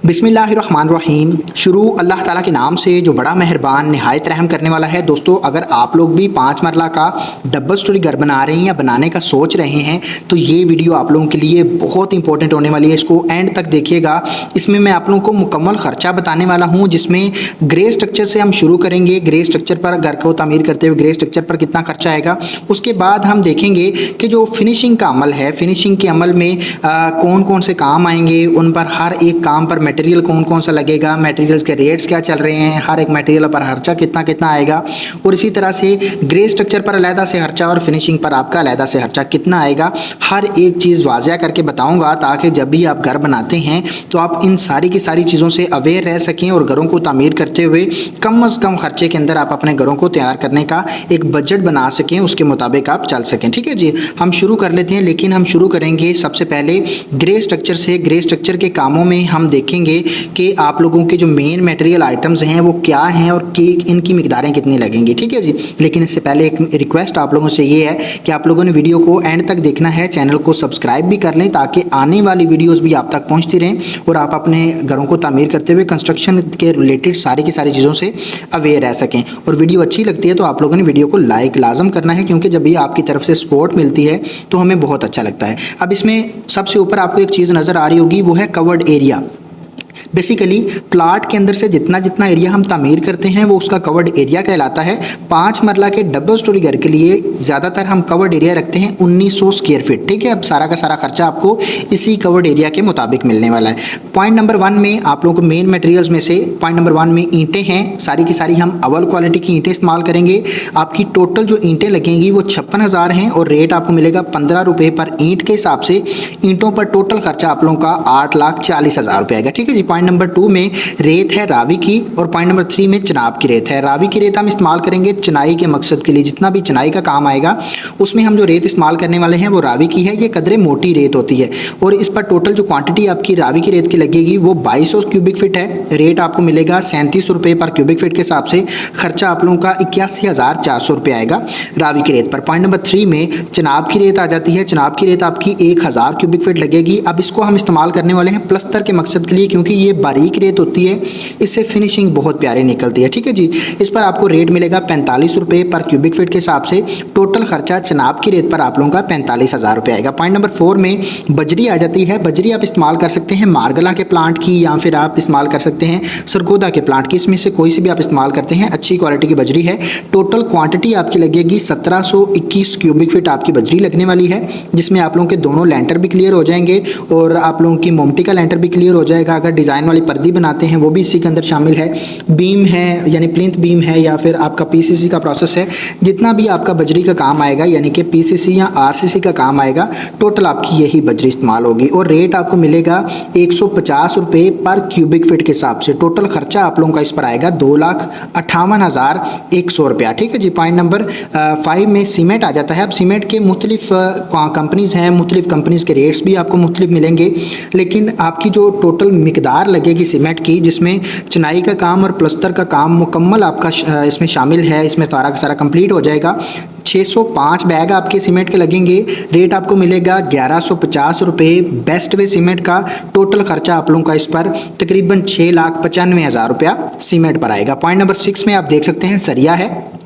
बिस्मिल्लाहिर्रहमानिर्रहीम। शुरू अल्लाह ताला के नाम से जो बड़ा मेहरबान नहायत रहम करने वाला है। दोस्तों, अगर आप लोग भी 5 मरला का डबल स्टोरी घर बना रहे हैं या बनाने का सोच रहे हैं तो ये वीडियो आप लोगों के लिए बहुत इंपॉर्टेंट होने वाली है। इसको एंड तक देखिएगा। इसमें मैं आप लोगों को मुकम्मल ख़र्चा बताने वाला हूँ, जिसमें ग्रे स्ट्रक्चर से हम शुरू करेंगे। ग्रे स्ट्रक्चर पर घर को तामीर करते हुए ग्रे स्ट्रक्चर पर कितना खर्चा आएगा, उसके बाद हम देखेंगे कि जो फिनिशिंग का अमल है, फिनिशिंग के अमल में कौन कौन से काम आएंगे, उन पर हर एक काम पर मटेरियल कौन कौन सा लगेगा, मटेरियल्स के रेट्स क्या चल रहे हैं, हर एक मटेरियल पर खर्चा कितना कितना आएगा, और इसी तरह से ग्रे स्ट्रक्चर पर अलहदा से खर्चा और फिनिशिंग पर आपका अलहदा से खर्चा कितना आएगा, हर एक चीज़ वाज़िया करके बताऊंगा, ताकि जब भी आप घर बनाते हैं तो आप इन सारी की सारी चीज़ों से अवेयर रह सकें और घरों को तामीर करते हुए कम अज़ कम खर्चे के अंदर आप अपने घरों को तैयार करने का एक बजट बना सकें, उसके मुताबिक आप चल सकें। ठीक है जी, हम शुरू कर लेते हैं। लेकिन हम शुरू करेंगे सबसे पहले ग्रे स्ट्रक्चर से। ग्रे स्ट्रक्चर के कामों में हम देखेंगे कि आप लोगों के जो मेन मटेरियल आइटम्स हैं वो क्या हैं और कि इनकी मिकदारें कितनी लगेंगी। ठीक है जी, लेकिन इससे पहले एक रिक्वेस्ट आप लोगों से ये है कि आप लोगों ने वीडियो को एंड तक देखना है, चैनल को सब्सक्राइब भी कर लें ताकि आने वाली वीडियोस भी आप तक पहुंचती रहें और आप अपने घरों को तामीर करते हुए कंस्ट्रक्शन के रिलेटेड सारी की सारी चीज़ों से अवेयर रह सकें। और वीडियो अच्छी लगती है तो आप लोगों ने वीडियो को लाइक लाजम करना है, क्योंकि जब भी आपकी तरफ से सपोर्ट मिलती है तो हमें बहुत अच्छा लगता है। अब इसमें सबसे ऊपर आपको एक चीज़ नज़र आ रही होगी, वो है कवर्ड एरिया। बेसिकली प्लाट के अंदर से जितना जितना एरिया हम तामीर करते हैं वो उसका कवर्ड एरिया कहलाता है। 5 मरला के डबल स्टोरी घर के लिए ज़्यादातर हम कवर्ड एरिया रखते हैं 1900 स्क्वायर फीट। ठीक है, अब सारा का सारा खर्चा आपको इसी कवर्ड एरिया के मुताबिक मिलने वाला है। पॉइंट नंबर 1 में आप लोगों को मेन मटेरियल्स में से पॉइंट नंबर 1 में ईंटें हैं। सारी की सारी हम अव्वल क्वालिटी की ईंटें इस्तेमाल करेंगे। आपकी टोटल जो ईंटें लगेंगी वो 56,000 हैं और रेट आपको मिलेगा 15 रुपये पर ईंट के हिसाब से। ईंटों पर टोटल खर्चा आप लोगों का 8,40,000 रुपये आएगा। ठीक है जी। पॉइंट नंबर 2 में रेत है रावी की, और पॉइंट नंबर 3 में चिनाब की रेत है। रावी की रेत हम इस्तेमाल करेंगे चिनाई के मकसद के लिए। जितना भी चिनाई का काम आएगा उसमें हम जो रेत इस्तेमाल करने वाले हैं वो रावी की है। ये कदरे मोटी रेत होती है और इस पर टोटल जो क्वांटिटी आपकी रावी की रेत की लगेगी वो 2200 क्यूबिक फीट है। रेट आपको मिलेगा 37 रुपये पर क्यूबिक फीट के हिसाब से। खर्चा आप लोगों का 81,400 रुपये आएगा रावी की रेत पर। पॉइंट नंबर 3 में चिनाब की रेत आ जाती है। चिनाब की रेत आपकी 1000 क्यूबिक फीट लगेगी। अब इसको हम इस्तेमाल करने वाले हैं प्लस्तर के मकसद के लिए, क्योंकि ये बारीक रेत होती है, इससे फिनिशिंग बहुत प्यारी निकलती है। ठीक है जी, इस पर आपको रेट मिलेगा 45 रुपये पर क्यूबिक फीट के हिसाब से। टोटल खर्चा चिनाब की रेत पर आप लोगों का 45,000 रुपये आएगा। पॉइंट नंबर 4 में बजरी आ जाती है। बजरी आप इस्तेमाल कर सकते हैं मारगला के प्लांट की, या फिर आप इस्तेमाल कर सकते हैं सरगोदा के प्लांट की। इसमें से कोई सी भी आप इस्तेमाल करते हैं, अच्छी क्वालिटी की बजरी है। टोटल क्वांटिटी आपकी लगेगी 1721 क्यूबिक फीट आपकी बजरी लगने वाली है, जिसमें आप लोगों के दोनों लेंटर भी क्लियर हो जाएंगे और आप लोगों की मोमटी का लेंटर भी क्लियर हो जाएगा। अगर डिज़ाइन वाली पर्दी बनाते हैं वो भी इसी के अंदर शामिल है। बीम है यानी प्लिंथ बीम है, या फिर आपका पीसीसी का प्रोसेस है। जितना भी आपका बजरी का काम आएगा यानी कि पीसीसी या आरसीसी का काम आएगा, टोटल आपकी यही बजरी इस्तेमाल होगी और रेट आपको मिलेगा 150 रुपये पर क्यूबिक फीट के हिसाब से। टोटल खर्चा आप लोगों का इस पर आएगा 2,58,100 रुपया। ठीक है जी। पॉइंट नंबर 5 में सीमेंट आ जाता है। अब सीमेंट के मुख्तलिफ कंपनीज़ हैं, मुख्तलिफ कंपनीज़ के रेट्स भी आपको मुख्तलिफ मिलेंगे, लेकिन आपकी जो टोटल मिकदार लगेगी सीमेंट की, जिसमें चिनाई का काम और प्लस्तर का काम मुकम्मल आपका इसमें शामिल है, इसमें सारा का सारा कंप्लीट हो जाएगा। 605 बैग आपके सीमेंट के लगेंगे। रेट आपको मिलेगा 1150 रुपये बेस्ट वे सीमेंट का। टोटल खर्चा आप लोगों का इस पर तकरीबन 6,95,000 रुपया सीमेंट पर आएगा। पॉइंट नंबर 6 में आप देख सकते हैं सरिया है।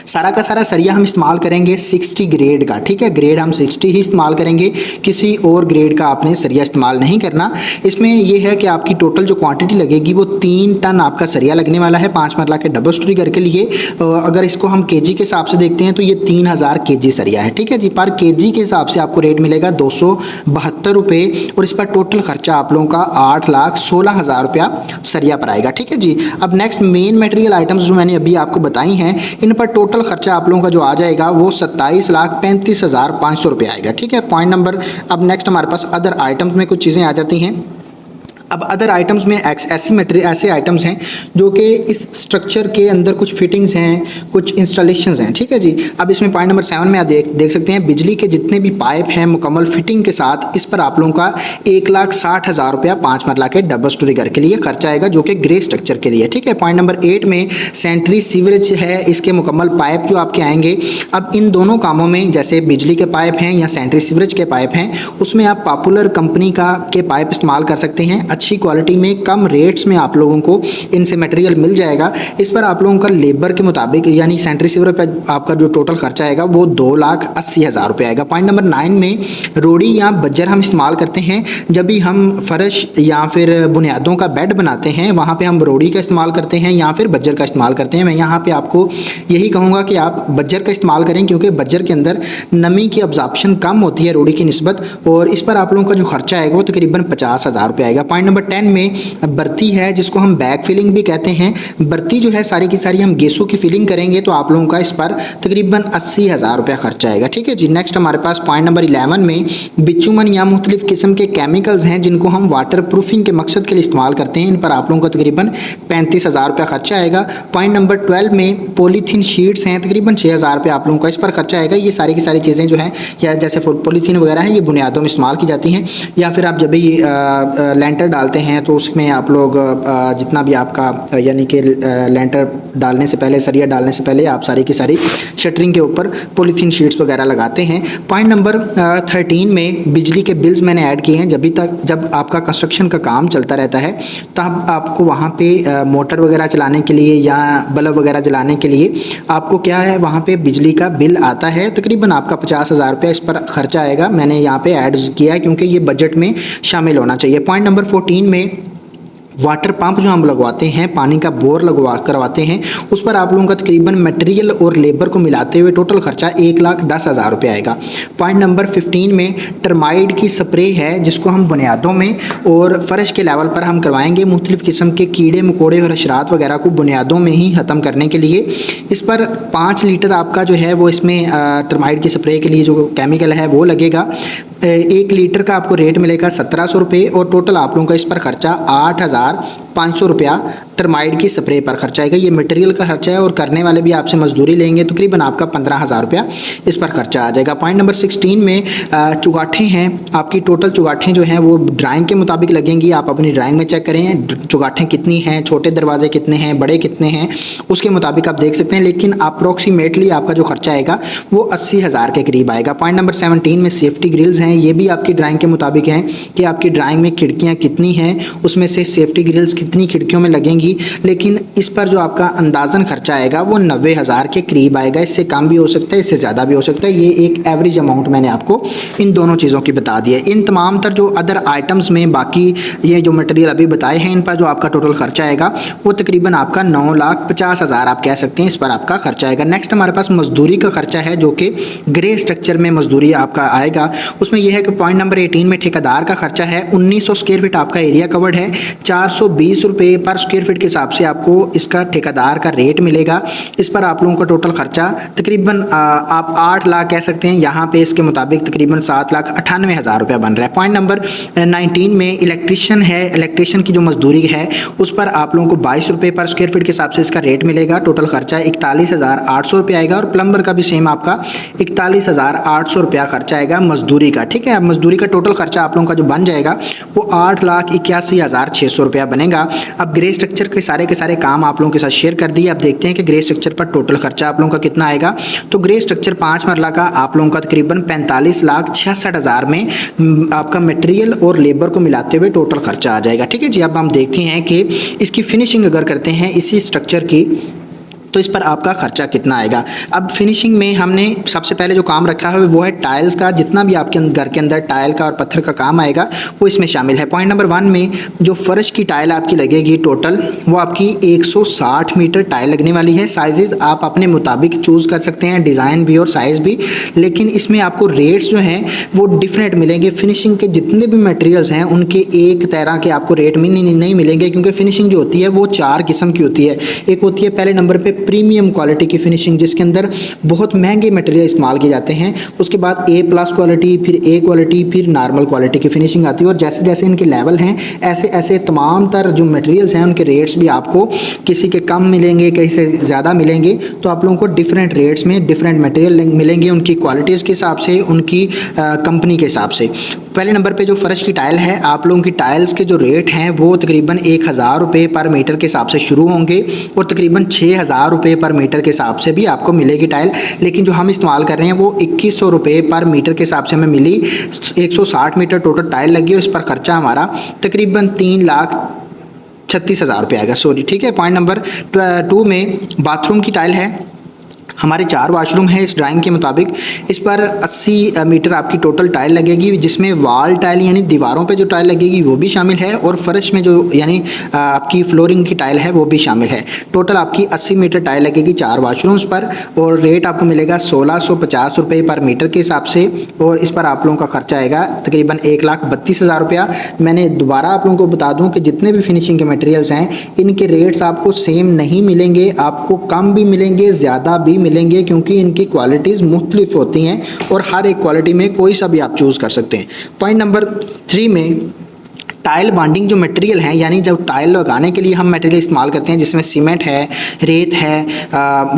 सारा का सारा सरिया हम इस्तेमाल करेंगे 60 ग्रेड का। ठीक है, ग्रेड हम 60 ही इस्तेमाल करेंगे, किसी और ग्रेड का आपने सरिया इस्तेमाल नहीं करना। इसमें यह है कि आपकी टोटल जो क्वांटिटी लगेगी वो 3 टन आपका सरिया लगने वाला है 5 मरला के डबल स्टोरी घर के लिए। अगर इसको हम केजी के हिसाब से देखते हैं तो ये 3000 केजी सरिया है। ठीक है जी, पर केजी के हिसाब से आपको रेट मिलेगा 272 रुपये और इस पर टोटल खर्चा आप लोगों का 8,16,000 रुपया सरिया पर आएगा। ठीक है जी। अब नेक्स्ट मेन मटेरियल आइटम्स जो मैंने अभी आपको बताई हैं, इन पर टोटल खर्चा आप लोगों का जो आ जाएगा वो 27,35,500 रुपये आएगा। ठीक है। पॉइंट नंबर अब नेक्स्ट हमारे पास अदर आइटम्स में कुछ चीज़ें आ जाती हैं। अब अदर आइटम्स में ऐसे आइटम्स हैं जो कि इस स्ट्रक्चर के अंदर कुछ फिटिंग्स हैं, कुछ इंस्टॉलेशंस हैं। ठीक है जी। अब इसमें पॉइंट नंबर 7 में आप देख सकते हैं बिजली के जितने भी पाइप हैं मुकम्मल फिटिंग के साथ, इस पर आप लोगों का 1,60,000 रुपया 5 मरला के डबल स्टोरी घर के लिए खर्चा आएगा, जो कि ग्रे स्ट्रक्चर के लिए। ठीक है। पॉइंट नंबर 8 में सेंट्री सीवरेज है, इसके मुकम्मल पाइप जो आपके आएंगे। अब इन दोनों कामों में जैसे बिजली के पाइप हैं या सेंट्री सीवरेज के पाइप हैं, उसमें आप पॉपुलर कंपनी के पाइप इस्तेमाल कर सकते हैं। अच्छी क्वालिटी में कम रेट्स में आप लोगों को इनसे मटेरियल मिल जाएगा। इस पर आप लोगों का लेबर के मुताबिक यानी सेंटर रिसीवर पर आपका जो टोटल खर्चा आएगा वो 2,80,000 रुपये आएगा। पॉइंट नंबर 9 में रोड़ी या बज्जर हम इस्तेमाल करते हैं जब भी हम फर्श या फिर बुनियादों का बेड बनाते हैं, वहाँ पे हम रोड़ी का इस्तेमाल करते हैं या फिर बज्जर का इस्तेमाल करते हैं। मैं यहाँ पे आपको यही कहूँगा कि आप बज्जर का इस्तेमाल करें, क्योंकि बज्जर के अंदर नमी की अब्जॉर्प्शन कम होती है रोड़ी की निस्बत, और इस पर आप लोगों का जो खर्चा आएगा वो तकरीबन 50,000 रुपये आएगा। पॉइंट नंबर 10 में बर्ती है, जिसको हम बैक फिलिंग भी कहते हैं। बर्ती जो है सारी की सारी हम गैसों की फिलिंग करेंगे तो आप लोगों का इस पर तकरीबन 80,000 रुपये खर्चा आएगा। ठीक है जी। नेक्स्ट हमारे पास पॉइंट नंबर 11 में बिचुमन या मुख्तलिफ किस्म के केमिकल्स हैं जिनको हम वाटर प्रूफिंग के मकसद के लिए इस्तेमाल करते हैं। इन पर आप लोगों का तकरीबन 35,000 रुपये खर्चा आएगा। पॉइंट नंबर 12 में पॉलीथीन शीट्स हैं, तकरीबन 6,000 रुपये आप लोगों का इस पर खर्चा आएगा। ये सारी की सारी चीज़ें जो हैं, या जैसे पॉलीथीन वगैरह हैं, ये बुनियादों में इस्तेमाल की जाती हैं, या फिर आप जब भी लेंटर डालते हैं तो उसमें आप लोग जितना भी आपका यानी कि लेंटर डालने से पहले, सरिया डालने से पहले आप सारी की सारी शटरिंग के ऊपर पॉलीथीन शीट्स वगैरह लगाते हैं। पॉइंट नंबर 13 में बिजली के बिल्स मैंने ऐड किए हैं। जब आपका कंस्ट्रक्शन का काम चलता रहता है तब आपको वहाँ पे मोटर वगैरह चलाने के लिए या बल्ब वगैरह जलाने के लिए आपको क्या है, वहाँ पे बिजली का बिल आता है। तकरीबन आपका 50,000 रुपये इस पर खर्चा आएगा। मैंने यहाँ पे ऐड किया है क्योंकि ये बजट में शामिल होना चाहिए। पॉइंट नंबर 14 में वाटर पंप जो हम लगवाते हैं, पानी का बोर करवाते हैं, उस पर आप लोगों का तकरीबन मटेरियल और लेबर को मिलाते हुए टोटल खर्चा 1,10,000 रुपये आएगा। पॉइंट नंबर 15 में टर्माइड की स्प्रे है, जिसको हम बुनियादों में और फर्श के लेवल पर हम करवाएंगे, मुख्तलिफ़ किस्म के कीड़े मकोड़े और हशरात वगैरह को बुनियादों में ही ख़त्म करने के लिए। इस पर 5 लीटर आपका जो है वो इसमें टर्माइड की स्प्रे के लिए जो केमिकल है वो लगेगा। 1 लीटर का आपको रेट मिलेगा 1,700 रुपये, और टोटल आप लोगों का इस पर खर्चा 8,500 रुपया टर्माइड की स्प्रे पर खर्चा आएगा। ये मटेरियल का खर्चा है, और करने वाले भी आपसे मजदूरी लेंगे, तकरीबन आपका 15,000 रुपया इस पर खर्चा आ जाएगा। पॉइंट नंबर 16 में चुगाठें हैं। आपकी टोटल चुगाठें जो हैं वो ड्राइंग के मुताबिक लगेंगी। आप अपनी ड्राइंग में चेक करें चुगाठें कितनी हैं, छोटे दरवाजे कितने हैं, बड़े कितने हैं, उसके मुताबिक आप देख सकते हैं, लेकिन अप्रॉक्सीमेटली आपका जो खर्चा आएगा वो 80,000 के करीब आएगा। पॉइंट नंबर 17 में सेफ्टी ग्रिल्स हैं। ये भी आपकी ड्राइंग के मुताबिक हैं कि आपकी ड्राइंग में खिड़कियाँ कितनी हैं, उसमें से सेफ्टी ग्रिल्स कितनी खिड़कियों में लगेंगी, लेकिन इस पर जो आपका अंदाज़न खर्चा आएगा वो 90,000 के करीब आएगा। इससे कम भी हो सकता है, इससे ज़्यादा भी हो सकता है। ये एक एवरेज अमाउंट मैंने आपको इन दोनों चीज़ों की बता दी है। इन तमाम तर जो अदर आइटम्स में बाकी ये जो मटेरियल अभी बताए हैं, इन पर जो आपका टोटल खर्चा आएगा वो तकरीबन आपका 9,50,000 आप कह सकते हैं, इस पर आपका खर्चा आएगा। नेक्स्ट हमारे पास मजदूरी का खर्चा है, जो कि ग्रे स्ट्रक्चर में मजदूरी आपका आएगा। उसमें यह है कि पॉइंट नंबर 18 में ठेकेदार का खर्चा है। 1900 स्क्वायर फीट आपका एरिया कवर्ड है। 420 रुपये पर स्क्वायर फीट के हिसाब से आपको इसका ठेकेदार का रेट मिलेगा। इस पर आप लोगों का टोटल खर्चा तकरीबन आप 8 लाख कह सकते हैं। यहाँ पे इसके मुताबिक तकरीबन 7,98,000 रुपया बन रहा है। पॉइंट नंबर 19 में इलेक्ट्रिशियन है। इलेक्ट्रिशियन की जो मजदूरी है उस पर आप लोगों को 22 रुपये पर स्क्वायर फीट के हिसाब से इसका रेट मिलेगा। टोटल खर्चा 41,800 रुपये आएगा। और प्लम्बर का भी सेम आपका 41,800 रुपया खर्चा आएगा मजदूरी का। ठीक है, अब मजदूरी का टोटल खर्चा आप लोगों का जो बन जाएगा वो 8,81,600 रुपया बनेगा। अब ग्रे स्ट्रक्चर के सारे काम आप लोगों के साथ शेयर कर दिए। अब देखते हैं कि ग्रे स्ट्रक्चर पर टोटल खर्चा आप लोगों का कितना आएगा। तो ग्रे स्ट्रक्चर 5 मरला का आप लोगों का तकरीबन 45,66,000 में आपका मटेरियल और लेबर को मिलाते हुए टोटल खर्चा आ जाएगा। ठीक है जी। अब हम देखते हैं कि इसकी फिनिशिंग अगर करते हैं इसी स्ट्रक्चर की तो इस पर आपका खर्चा कितना आएगा। अब फिनिशिंग में हमने सबसे पहले जो काम रखा है वो है टाइल्स का। जितना भी आपके घर के अंदर टाइल का और पत्थर का काम आएगा वो इसमें शामिल है। पॉइंट नंबर 1 में जो फर्श की टाइल आपकी लगेगी टोटल वो आपकी 160 मीटर टाइल लगने वाली है। साइजेस आप अपने मुताबिक चूज़ कर सकते हैं, डिज़ाइन भी और साइज़ भी, लेकिन इसमें आपको रेट्स जो हैं वो डिफरेंट मिलेंगे। फिनिशिंग के जितने भी मटेरियल्स हैं उनके एक तरह के आपको रेट में नहीं मिलेंगे, क्योंकि फिनिशिंग जो होती है वो 4 किस्म की होती है। एक होती है पहले नंबर पर प्रीमियम क्वालिटी की फिनिशिंग, जिसके अंदर बहुत महंगे मटेरियल इस्तेमाल किए जाते हैं। उसके बाद A+ क्वालिटी, फिर A क्वालिटी, फिर नॉर्मल क्वालिटी की फिनिशिंग आती है। और जैसे जैसे इनके लेवल हैं ऐसे ऐसे तमाम तर जो मटेरियल्स हैं उनके रेट्स भी आपको किसी के कम मिलेंगे, कहीं से ज़्यादा मिलेंगे। तो आप लोगों को डिफरेंट रेट्स में डिफरेंट मटेरियल मिलेंगे, उनकी क्वालिटीज़ के हिसाब से, उनकी कंपनी के हिसाब से। पहले नंबर पे जो फर्श की टाइल है, आप लोगों की टाइल्स के जो रेट हैं वो तकरीबन 1000 रुपये पर मीटर के हिसाब से शुरू होंगे और तकरीबन 6000 रुपये पर मीटर के हिसाब से भी आपको मिलेगी टाइल। लेकिन जो हम इस्तेमाल कर रहे हैं वो 2100 रुपये पर मीटर के हिसाब से हमें मिली। 160 मीटर टोटल टाइल लगी और इस पर खर्चा हमारा तकरीबन 3,36,000 रुपये आएगा, सॉरी, ठीक है। पॉइंट नंबर 2 में बाथरूम की टाइल है। हमारे 4 वाशरूम है इस ड्राइंग के मुताबिक। इस पर 80 मीटर आपकी टोटल टाइल लगेगी, जिसमें वाल टाइल यानी दीवारों पे जो टाइल लगेगी वो भी शामिल है और फर्श में जो यानी आपकी फ्लोरिंग की टाइल है वो भी शामिल है। टोटल आपकी 80 मीटर टाइल लगेगी 4 वाशरूम्स पर और रेट आपको मिलेगा 1650 रुपये पर मीटर के हिसाब से और इस पर आप लोगों का खर्चा आएगा तकरीबन 1,32,000 रुपया। मैंने दोबारा आप लोगों को बता दूँ कि जितने भी फिनिशिंग के मटेरियल्स हैं इनके रेट्स आपको सेम नहीं मिलेंगे, आपको कम भी मिलेंगे, ज़्यादा भी मिलेंगे, क्योंकि इनकी क्वालिटीज़ मुख्तलिफ होती हैं और हर एक क्वालिटी में कोई सा भी आप चूज़ कर सकते हैं। पॉइंट नंबर 3 में टाइल बॉन्डिंग जो मटेरियल हैं, यानी जब टाइल लगाने के लिए हम मटेरियल इस्तेमाल करते हैं जिसमें सीमेंट है, रेत है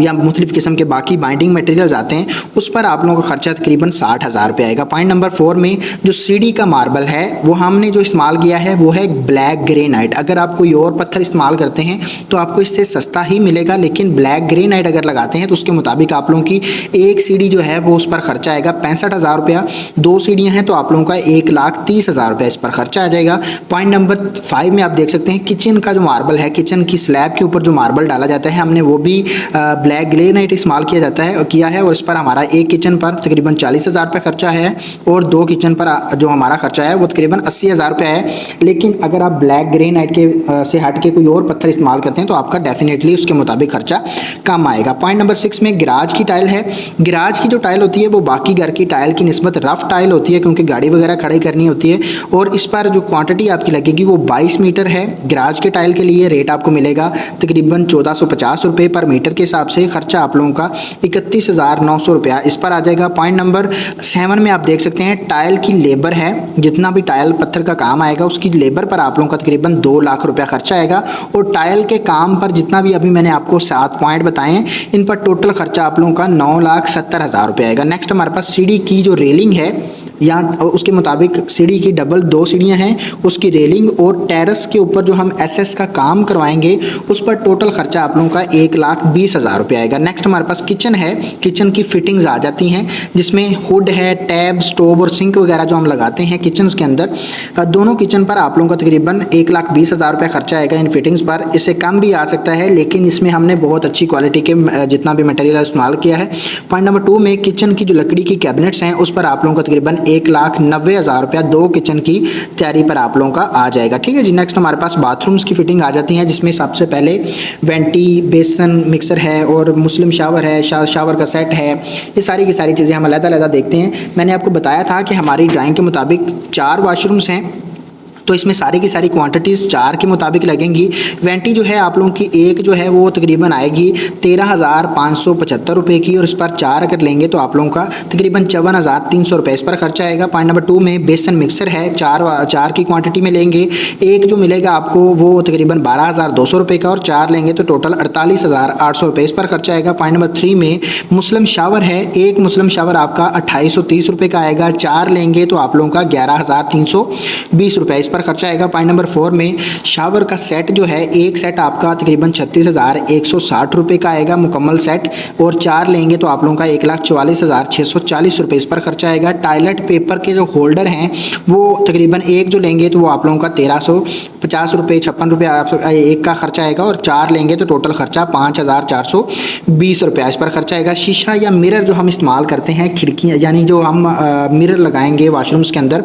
या मुख्तलिफ़ किस्म के बाकी बाइंडिंग मटेरियल्स आते हैं, उस पर आप लोगों का खर्चा तकरीबन 60,000 रुपये आएगा। पॉइंट नंबर 4 में जो सीढ़ी का मार्बल है वो हमने जो इस्तेमाल किया है वो है ब्लैक ग्रेनाइट। अगर आप कोई और पत्थर इस्तेमाल करते हैं तो आपको इससे सस्ता ही मिलेगा, लेकिन ब्लैक ग्रेनाइट अगर लगाते हैं तो उसके मुताबिक आप लोगों की एक सीढ़ी जो है वो उस पर खर्चा आएगा 65,000 रुपया। 2 सीढ़ियाँ हैं तो आप लोगों का 1,30,000 रुपये इस पर खर्चा आ जाएगा। पॉइंट नंबर 5 में आप देख सकते हैं किचन का जो मार्बल है, किचन की स्लैब के ऊपर जो मार्बल डाला जाता है, हमने वो भी ब्लैक ग्रेनाइट इस्तेमाल किया जाता है और किया है और इस पर हमारा एक किचन पर तकरीबन 40,000 रुपये खर्चा है और 2 किचन पर जो हमारा खर्चा है वो तकरीबन 80,000 रुपये है। लेकिन अगर आप ब्लैक ग्रेनाइट के से हट के कोई और पत्थर इस्तेमाल करते हैं तो आपका डेफिनेटली उसके मुताबिक खर्चा कम आएगा। पॉइंट नंबर 6 में गिराज की टाइल है। गिराज की जो टाइल होती है वो बाकी घर की टाइल की निस्बत रफ टाइल होती है, क्योंकि गाड़ी वगैरह खड़ी करनी होती है और इस पर जो क्वांटिटी आपकी लगेगी वो 22 मीटर है। गिराज के टाइल के लिए रेट आपको मिलेगा तकरीबन 1450 रुपये पर मीटर के हिसाब से। खर्चा आप लोगों का 31,900 रुपया इस पर आ जाएगा। पॉइंट नंबर 7 में आप देख सकते हैं टाइल की लेबर है, जितना भी टाइल पत्थर का काम आएगा उसकी लेबर पर आप लोगों का तकरीबन 2 लाख रुपया खर्चा आएगा और टाइल के काम पर जितना भी अभी मैंने आपको 7 पॉइंट बताए हैं इन पर टोटल खर्चा आप लोगों का 9,70,000 रुपये आएगा। नेक्स्ट हमारे पास सीढ़ी की जो रेलिंग है या उसके मुताबिक सीढ़ी की डबल 2 सीढ़ियाँ हैं, उसकी रेलिंग और टेरेस के ऊपर जो हम एसएस का काम करवाएंगे उस पर टोटल खर्चा आप लोगों का 1,20,000 रुपये आएगा। नेक्स्ट हमारे पास किचन है। किचन की फिटिंग्स आ जाती हैं जिसमें हुड है, टैब, स्टोव और सिंक वगैरह जो हम लगाते हैं किचन के अंदर, दोनों किचन पर आप लोगों का तकरीबन 1,20,000 रुपये खर्चा आएगा इन फिटिंग्स पर। इससे कम भी आ सकता है, लेकिन इसमें हमने बहुत अच्छी क्वालिटी के जितना भी मटेरियल इस्तेमाल किया है। पॉइंट नंबर 2 में किचन की जो लकड़ी की कैबिनेट्स हैं उस पर आप लोगों का तकरीबन 1,90,000 रुपया 2 किचन की तैयारी पर आप लोगों का आ जाएगा। ठीक है जी। नेक्स्ट हमारे पास बाथरूम्स की फिटिंग आ जाती है जिसमें सबसे पहले वेंटी, बेसन, मिक्सर है और मुस्लिम शावर है, शावर का सेट है। ये सारी की सारी चीज़ें हम अलग-अलग देखते हैं। मैंने आपको बताया था कि हमारी ड्राइंग के मुताबिक 4 वाशरूम्स हैं तो इसमें सारी की सारी क्वांटिटीज़ 4 के मुताबिक लगेंगी। वेंटी जो है आप लोगों की एक जो है वो तकरीबन आएगी 13,575 रुपये की और इस पर 4 अगर लेंगे तो आप लोगों का तकरीबन 54,300 रुपये इस पर खर्चा आएगा। पॉइंट नंबर 2 में बेसन मिक्सर है, 4 की क्वांटिटी में लेंगे, एक जो मिलेगा आपको वो तकरीबन 12,200 रुपये का और 4 लेंगे तो टोटल 48,800 रुपये इस पर खर्चा आएगा। पॉइंट नंबर 3 में मुस्लिम शावर है, एक मुस्लिम शावर आपका 2830 रुपये का आएगा, 4 लेंगे तो आप लोगों का 11,320 रुपये इस पर खर्चा आएगा। पॉइंट नंबर 4 में शावर का सेट जो है, एक सेट आपका तकरीबन 36,160 रुपये का आएगा मुकम्मल सेट और 4 लेंगे तो आप लोगों का 1,44,640 रुपये इस पर खर्चा आएगा। टॉयलेट पेपर के जो होल्डर हैं वो तकरीबन एक जो लेंगे तो वो आप लोगों का 1,350 रुपये 56 रुपये एक का खर्चा आएगा और 4 लेंगे तो टोटल खर्चा 5,420 रुपये इस पर खर्चा आएगा। शीशा या मिरर जो हम इस्तेमाल करते हैं, खिड़कियाँ यानी जो हम मिरर लगाएंगे वाशरूम्स के अंदर,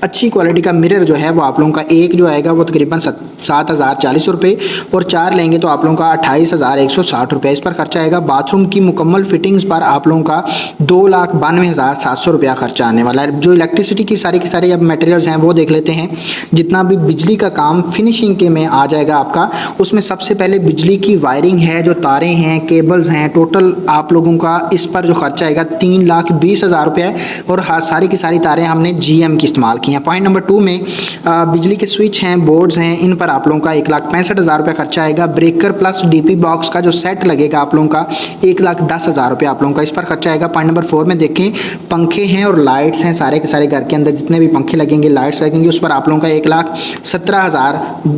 अच्छी क्वालिटी का मिरर जो है वो आप लोगों का एक जो आएगा वो तकरीबन 7,040 रुपये और 4 लेंगे तो आप लोगों का 28,160 रुपये इस पर खर्चा आएगा। बाथरूम की मुकम्मल फिटिंग्स पर आप लोगों का 2,92,700 रुपया खर्चा आने वाला है। जो इलेक्ट्रिसिटी की सारी अब मटेरियल्स हैं वो देख लेते हैं। जितना भी बिजली का काम फिनिशिंग के में आ जाएगा आपका, उसमें सबसे पहले बिजली की वायरिंग है, जो तारें हैं, केबल्स हैं, टोटल आप लोगों का इस पर जो खर्चा आएगा 3,20,000 रुपये है और सारी की सारी तारें हमने GM की इस्तेमाल की हैं। पॉइंट नंबर 2 में बिजली के स्विच हैं, बोर्ड्स हैं, इन पर पर आप लोगों का 1,65,000 रुपये खर्चा आएगा। ब्रेकर प्लस डीपी बॉक्स का जो सेट लगेगा आप लोगों का 1,10,000 रुपये आप लोगों का इस पर खर्चा आएगा। पॉइंट नंबर 4 में देखें, पंखे हैं और लाइट्स हैं, सारे के सारे घर के अंदर जितने भी पंखे लगेंगे, लाइट्स लगेंगे, उस पर आप लोगों का 1,17,000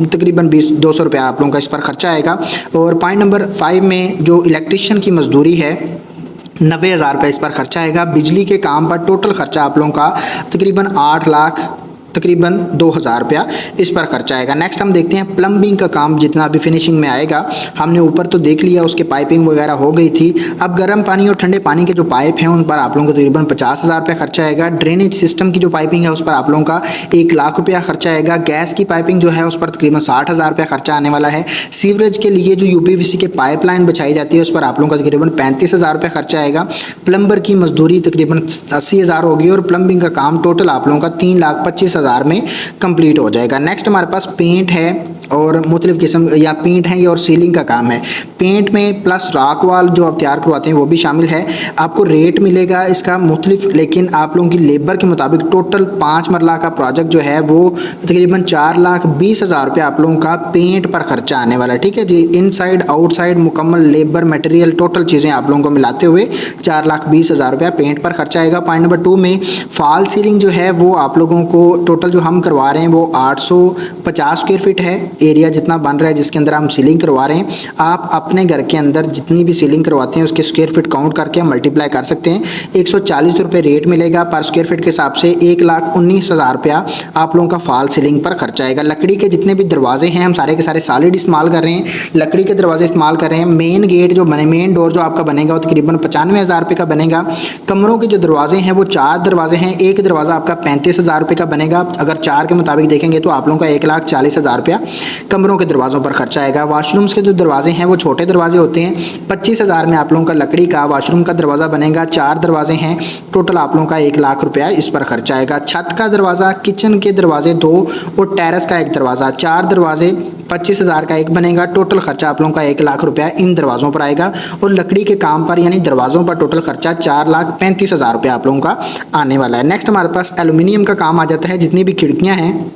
तकरीबन 200 रुपये आप लोगों का इस पर खर्चा आएगा। और पॉइंट नंबर 5 में जो इलेक्ट्रिशियन की मजदूरी है 90,000 रुपये इस पर खर्चा आएगा। बिजली के काम पर टोटल खर्चा आप लोगों का तकरीबन 8 लाख तकरीबन 2,000 रुपया इस पर खर्चा आएगा। नेक्स्ट हम देखते हैं प्लम्बिंग का काम जितना भी फिनिशिंग में आएगा। हमने ऊपर तो देख लिया, उसके पाइपिंग वगैरह हो गई थी। अब गर्म पानी और ठंडे पानी के जो पाइप हैं उन पर आप लोगों को तकरीबन 50,000 रुपया खर्चा आएगा। ड्रेनेज सिस्टम की जो पाइपिंग है उस पर आप लोगों का 1 लाख रुपया खर्चा आएगा। गैस की पाइपिंग जो है उस पर तकरीबन 60,000 रुपया खर्चा आने वाला है। सीवरेज के लिए जो यूपीवीसी के पाइपलाइन बिछाई जाती है उस पर आप लोगों का तकरीबन 35,000 रुपया खर्चा आएगा। प्लम्बर की मजदूरी तकरीबन 80,000 होगी और प्लम्बिंग का काम टोटल आप लोगों का 3,25,000 में कंप्लीट हो जाएगा। नेक्स्ट हमारे पास पेंट है और मुख्तलिफ किस्म या पेंट है और सीलिंग का काम है। पेंट में प्लस रॉक वॉल जो आप तैयार करवाते हैं वो भी शामिल है। आपको रेट मिलेगा इसका मुख्तलिफ, लेकिन आप लोगों की लेबर के मुताबिक टोटल 5 मरला का प्रोजेक्ट जो है वो तकरीबन 4,20,000 रुपये आप लोगों का पेंट पर खर्चा आने वाला है। ठीक है जी, इनसाइड आउटसाइड मुकम्मल लेबर मटेरियल टोटल चीज़ें आप लोगों को मिलाते हुए 4,20,000 रुपया पेंट पर खर्चा आएगा। पॉइंट नंबर 2 में फॉल सीलिंग जो है वो आप लोगों को टोटल जो हम करवा रहे हैं वो 850 स्क्वायर फीट है एरिया जितना बन रहा है जिसके अंदर हम सीलिंग करवा रहे हैं। आप अपने घर के अंदर जितनी भी सीलिंग करवाते हैं उसके स्क्वायर फीट काउंट करके हम मल्टीप्लाई कर सकते हैं। 140 रुपये रेट मिलेगा पर स्क्वायर फीट के हिसाब से 1,19,000 रुपया आप लोगों का फॉल सीलिंग पर खर्चा आएगा। लकड़ी के जितने भी दरवाजे हैं हम सारे के सारे सॉलिड इस्तेमाल कर रहे हैं, लकड़ी के दरवाजे इस्तेमाल कर रहे हैं। मेन गेट जो बने, मेन डोर जो आपका बनेगा वो तकरीबन 95,000 रुपये का बनेगा। कमरों के जो दरवाजे हैं वो 4 दरवाजे हैं, एक दरवाज़ा आपका 35,000 रुपये का बनेगा। अगर 4 के मुताबिक देखेंगे तो आप लोगों का 1,40,000 रुपया कमरों के दरवाज़ों पर खर्चा आएगा। वाशरूम्स के जो दरवाजे हैं वो छोटे दरवाजे होते हैं। 25,000 में आप लोगों का लकड़ी का वाशरूम का दरवाज़ा बनेगा। 4 दरवाजे हैं, टोटल आप लोगों का 1 लाख रुपया इस पर खर्चा आएगा। छत का दरवाज़ा, किचन के दरवाजे 2 और टेरेस का 1 दरवाज़ा, 4 दरवाजे 25,000 का एक बनेगा। टोटल खर्चा आप लोगों का 1 लाख रुपया इन दरवाज़ों पर आएगा। और लकड़ी के काम पर यानी दरवाज़ों पर टोटल खर्चा 4,35,000 रुपया आप लोगों का आने वाला है। नेक्स्ट हमारे पास एल्युमिनियम का काम आ जाता है। जितनी भी खिड़कियाँ हैं,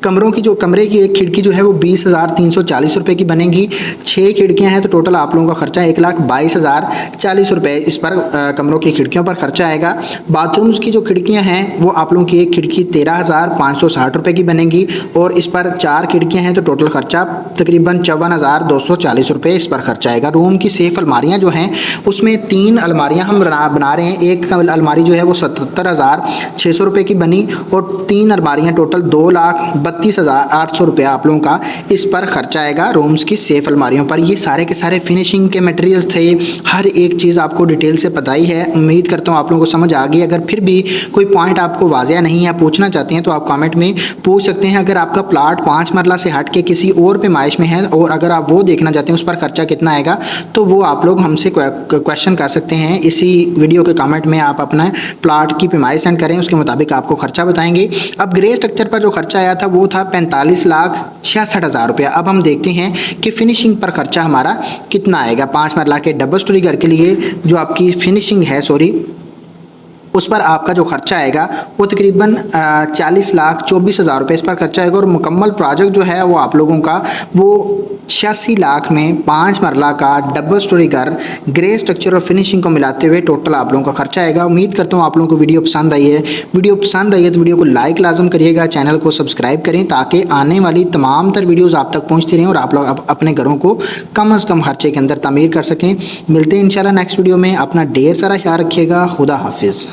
कमरों की जो कमरे की एक खिड़की जो है वो 20,340 रुपये की बनेगी। 6 खिड़कियां हैं तो टोटल आप लोगों का खर्चा 1,22,040 रुपये इस पर कमरों की खिड़कियों पर खर्चा आएगा। बाथरूम्स की जो खिड़कियां हैं वो आप लोगों की एक खिड़की 13,560 रुपये की बनेगी और इस पर 4 खिड़कियां हैं तो टोटल खर्चा तकरीबन 54,240 रुपये इस पर खर्चा आएगा। रूम की सेफ अलमारियाँ जो हैं उसमें 3 अलमारियाँ हम बना रहे हैं। एक अलमारी जो है वो 77,600 रुपये की बनी और 3 अलमारियाँ टोटल 2,32,800 रुपया आप लोगों का इस पर खर्चा आएगा रूम्स की सेफ अलमारियों पर। ये सारे के सारे फिनिशिंग के मटेरियल्स थे, हर एक चीज़ आपको डिटेल से पता ही है। उम्मीद करता हूँ आप लोगों को समझ आ गई। अगर फिर भी कोई पॉइंट आपको वाज़िया नहीं है, पूछना चाहते हैं तो आप कमेंट में पूछ सकते हैं। अगर आपका प्लाट 5 मरला से हट के किसी और पैमाइश में है और अगर आप वो देखना चाहते हैं उस पर खर्चा कितना आएगा तो वो आप लोग हमसे क्वेश्चन कर सकते हैं। इसी वीडियो के कमेंट में आप अपना प्लाट की पैमाइश सेंड करें, उसके मुताबिक आपको खर्चा बताएंगे। अब ग्रे स्ट्रक्चर पर जो खर्चा आया था वो था 45,66,000 रुपया। अब हम देखते हैं कि फिनिशिंग पर खर्चा हमारा कितना आएगा। 5 मरला के डबल स्टोरी घर के लिए जो आपकी फिनिशिंग है उस पर आपका जो खर्चा आएगा वो तकरीबन 40,24,000 रुपये इस पर खर्चा आएगा। और मुकम्मल प्रोजेक्ट जो है वो आप लोगों का वो 86 लाख में 5 मरला का डबल स्टोरी घर ग्रे स्ट्रक्चर और फिनिशिंग को मिलाते हुए टोटल आप लोगों का खर्चा आएगा। उम्मीद करता हूँ आप लोगों को वीडियो पसंद आई है। वीडियो पसंद आई है तो वीडियो को लाइक लाजम करिएगा, चैनल को सब्सक्राइब करें ताकि आने वाली तमाम तर वीडियोज़ आप तक पहुँचती रहें और आप लोग अपने घरों को कम से कम खर्चे के अंदर तामीर कर सकें। मिलते हैं इंशाल्लाह नेक्स्ट वीडियो में। अपना ढेर सारा ख्याल रखिएगा। खुदा हाफिज़।